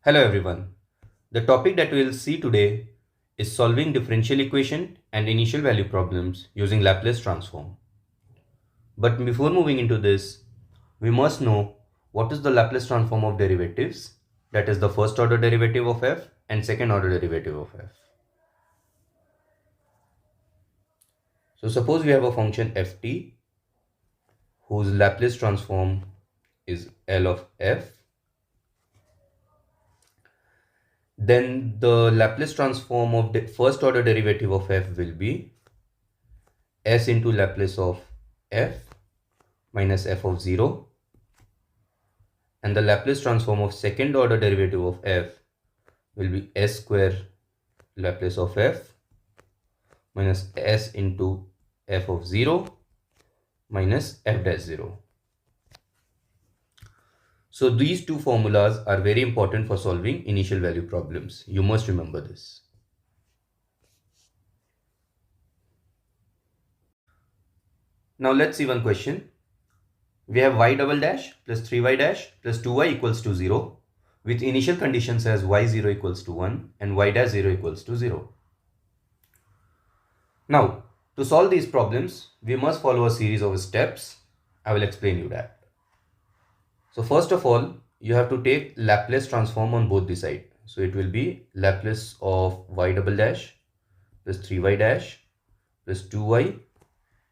Hello everyone. The topic that we will see today is solving differential equation and initial value problems using Laplace transform. But before moving into this, we must know what is the Laplace transform of derivatives, that is the first order derivative of f and second order derivative of f. So suppose we have a function ft whose Laplace transform is L of f. Then the Laplace transform of the first order derivative of f will be s into Laplace of f minus f of 0, and the Laplace transform of second order derivative of f will be s square Laplace of f minus s into f of 0 minus f dash 0. So these two formulas are very important for solving initial value problems. You must remember this. Now let's see one question. We have y double dash plus 3y dash plus 2y equals to 0 with initial conditions as y0 equals to 1 and y dash 0 equals to 0. Now, to solve these problems, we must follow a series of steps. I will explain you that. So first of all, you have to take Laplace transform on both the side. So it will be Laplace of y double dash plus 3y dash plus 2y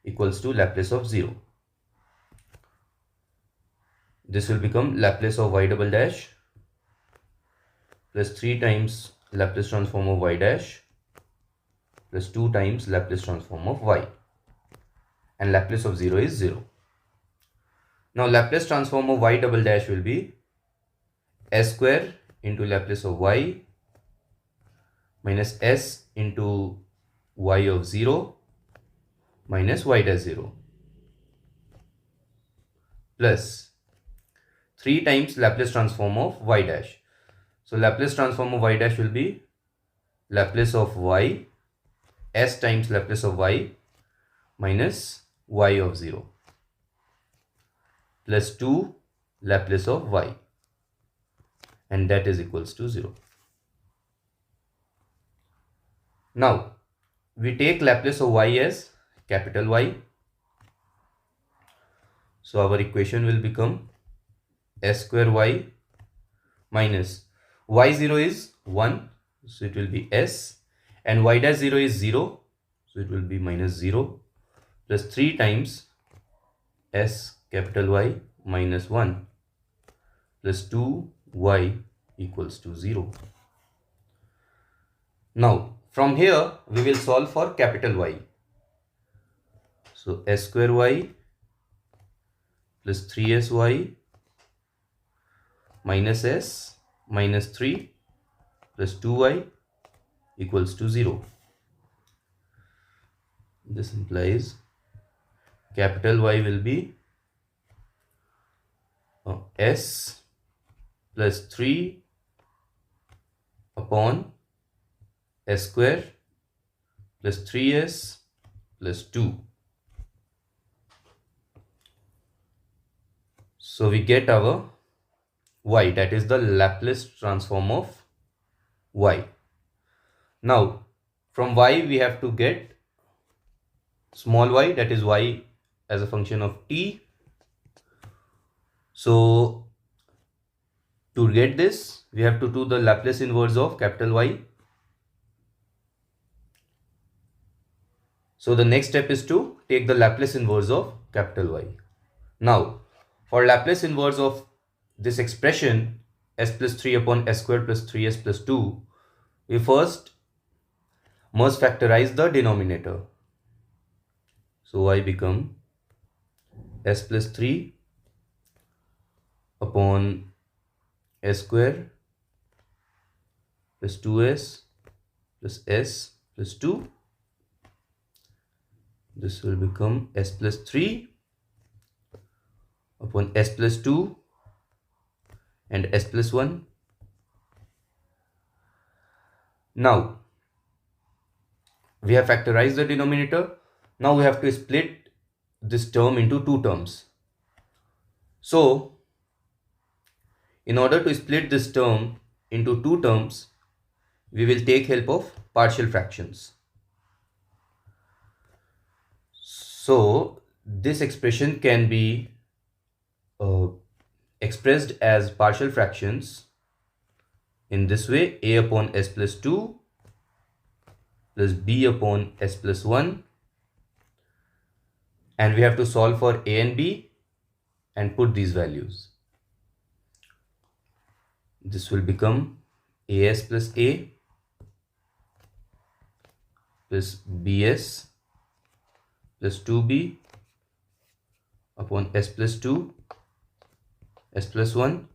equals to Laplace of 0. This will become Laplace of y double dash plus 3 times Laplace transform of y dash plus 2 times Laplace transform of y, and Laplace of 0 is 0. Now Laplace transform of y double dash will be s square into Laplace of y minus s into y of 0 minus y dash 0 plus 3 times Laplace transform of y dash. So Laplace transform of y dash will be Laplace of y s times Laplace of y minus y of 0 plus 2 Laplace of y, and that is equals to 0. Now we take Laplace of y as capital Y. So our equation will become s square y minus y0 is 1, so it will be s, and y dash 0 is 0, so it will be minus 0 plus 3 times s capital Y minus 1 plus 2y equals to 0. Now from here we will solve for capital Y. So s square y plus 3sy minus s minus 3 plus 2y equals to 0. This implies capital Y will be s plus 3 upon s square plus 3s plus 2. So we get our y, that is the Laplace transform of y. Now from y we have to get small y, that is y as a function of t. So to get this we have to do the Laplace inverse of capital Y. So the next step is to take the Laplace inverse of capital Y. Now for Laplace inverse of this expression s plus 3 upon s square plus 3s plus 2, we first must factorize the denominator. So y become s plus 3 upon s square plus 2s plus s plus 2. This will become s plus 3 upon s plus 2 and s plus 1. Now we have factorized the denominator. Now we have to split this term into two terms. So in order to split this term, into two terms, we will take help of partial fractions. So this expression can be expressed as partial fractions in this way: a upon s plus 2 plus b upon s plus 1, and we have to solve for a and b and put these values. This will become as plus a plus bs plus 2b upon s plus 2 s plus 1,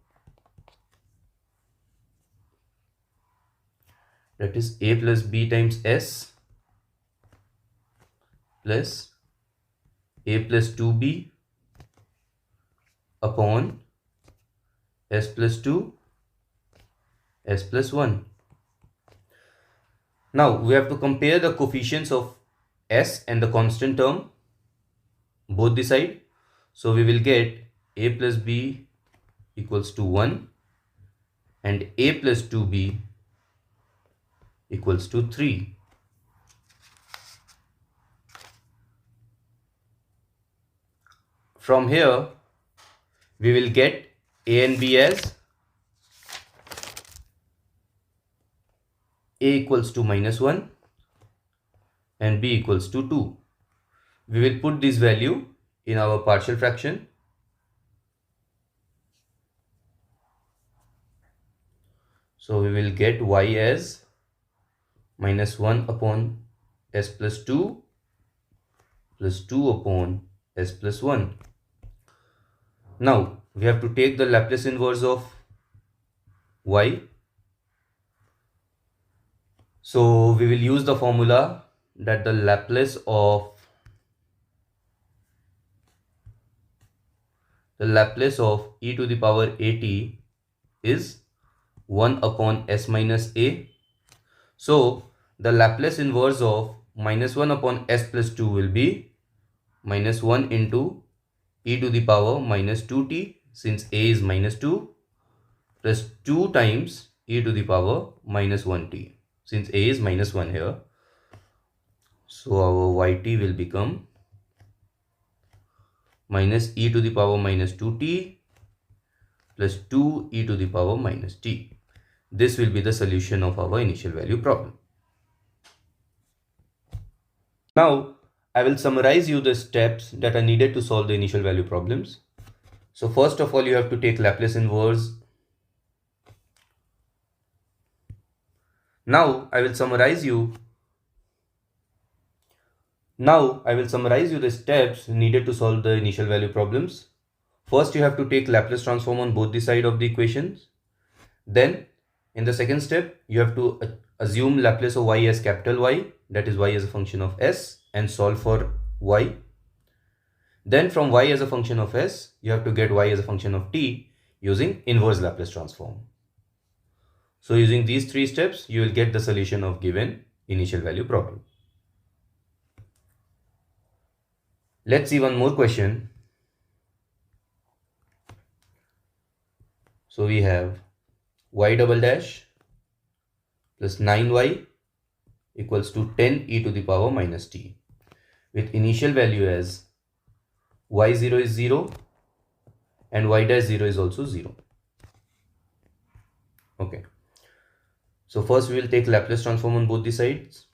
that is a plus b times s plus a plus 2b upon s plus 2 s plus 1. Now we have to compare the coefficients of s and the constant term both the side. So we will get a plus b equals to 1 and a plus 2b equals to 3. From here we will get a and b as a equals to -1 and b equals to 2. We will put this value in our partial fraction. So we will get y as -1 upon s plus 2 plus 2 upon s plus 1. Now we have to take the Laplace inverse of y. So we will use the formula that the Laplace of e to the power at is 1 upon s minus a. So the Laplace inverse of -1 upon s plus 2 will be -1 into e to the power minus 2t, since a is -2, plus 2 times e to the power minus 1t, since a is -1 here. So our yt will become minus e to the power minus 2t plus 2 e to the power minus t. This will be the solution of our initial value problem. Now I will summarize you the steps that are needed to solve the initial value problems. So first of all, you have to take Laplace inverse. Now I will summarize you the steps needed to solve the initial value problems. First, you have to take Laplace transform on both the sides of the equations. Then in the second step, you have to assume Laplace of y as capital Y, that is y as a function of s, and solve for y. Then from y as a function of s, you have to get y as a function of t using inverse Laplace transform. So using these three steps, you will get the solution of given initial value problem. Let's see one more question. So we have y double dash plus 9y equals to 10 e to the power minus t, with initial value as y0 is 0 and y dash 0 is also 0. Okay. So first we will take Laplace transform on both the sides.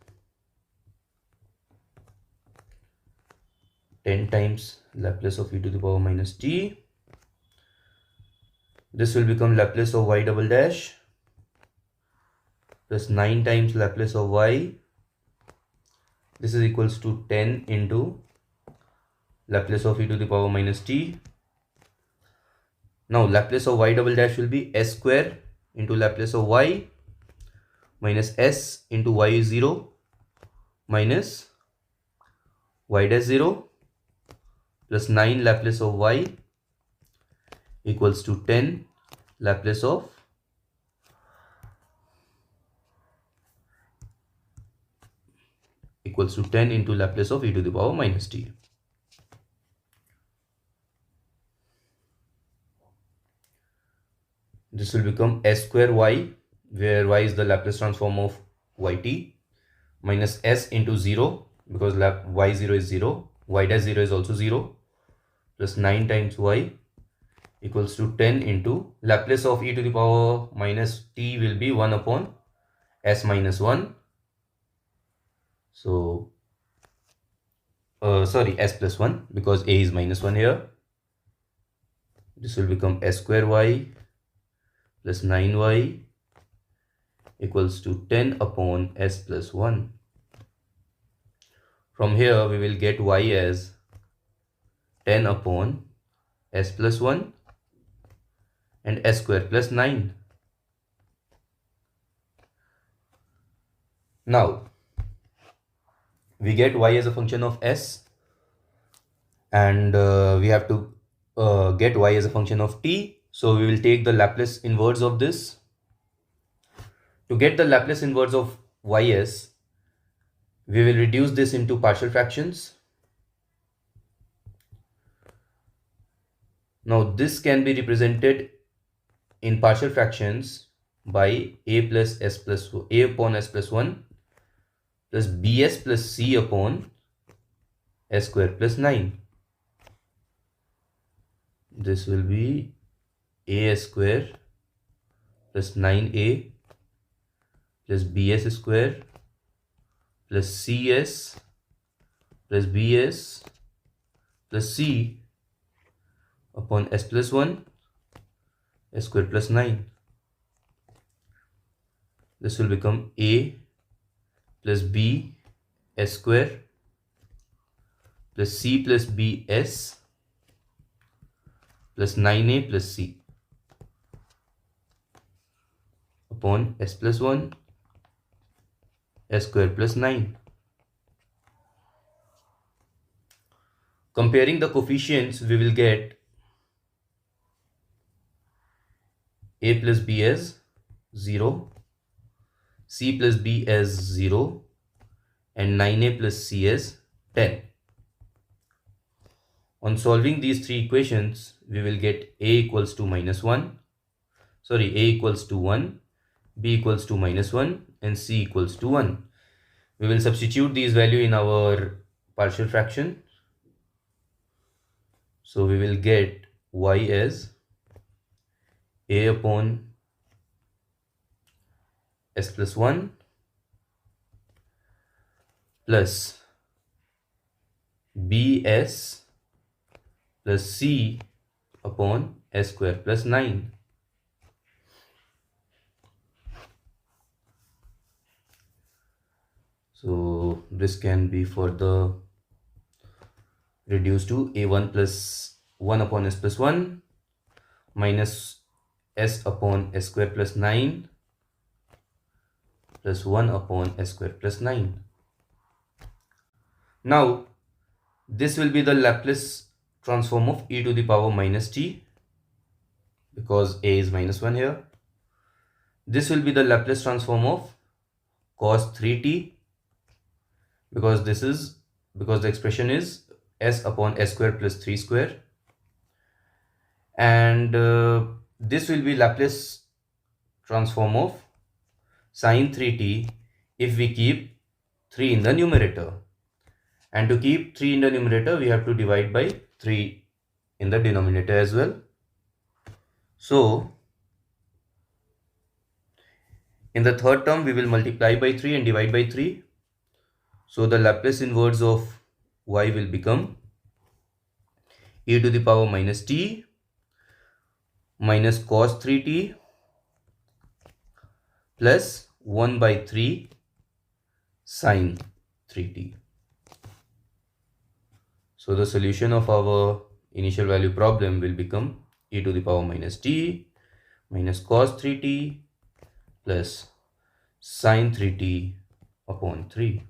10 times Laplace of e to the power minus t. This will become Laplace of y double dash plus 9 times Laplace of y. This is equals to 10 into Laplace of e to the power minus t. Now Laplace of y double dash will be s square into Laplace of y minus s into y0 minus y dash 0 plus 9 Laplace of y equals to 10 Laplace of equals to 10 into Laplace of e to the power minus t. This will become s square y where y is the Laplace transform of yt, minus s into 0, because y0 is 0, y dash 0 is also 0, plus 9 times y equals to 10 into Laplace of e to the power minus t will be 1 upon s minus 1. So, sorry, s plus 1, because a is minus 1 here. This will become s square y plus 9y equals to 10 upon s plus 1. From here, we will get y as 10 upon s plus 1 and s square plus 9. Now, we get y as a function of s, and we have to get y as a function of t. So we will take the Laplace inverse of this. To get the Laplace inverse of ys, we will reduce this into partial fractions. Now this can be represented in partial fractions by a plus s plus a upon s plus 1 plus bs plus c upon s square plus 9. This will be a square plus 9a plus bs square plus cs plus bs plus c upon s plus 1 s square plus 9. This will become a plus b s square plus c plus bs plus 9a plus c upon s plus 1 s square plus 9. Comparing the coefficients, we will get a plus b as 0, c plus b as 0, and 9a plus c as 10. On solving these three equations, we will get a equals to minus 1, sorry, a equals to 1, b equals to minus 1, and c equals to 1. We will substitute these values in our partial fraction. So we will get y as a upon s plus 1 plus bs plus c upon s square plus 9. So this can be further reduced to a1 plus 1 upon s plus 1 minus s upon s square plus 9 plus 1 upon s square plus 9. Now, this will be the Laplace transform of e to the power minus t, because a is minus 1 here. This will be the Laplace transform of cos 3t, because the expression is s upon s square plus 3 square. And this will be Laplace transform of sin 3t if we keep 3 in the numerator. And to keep 3 in the numerator, we have to divide by 3 in the denominator as well. So, in the third term, we will multiply by 3 and divide by 3. So, the Laplace inverse of y will become e to the power minus t minus cos 3t plus 1 by 3 sin 3t. So the solution of our initial value problem will become e to the power minus t minus cos 3t plus sin 3t upon 3.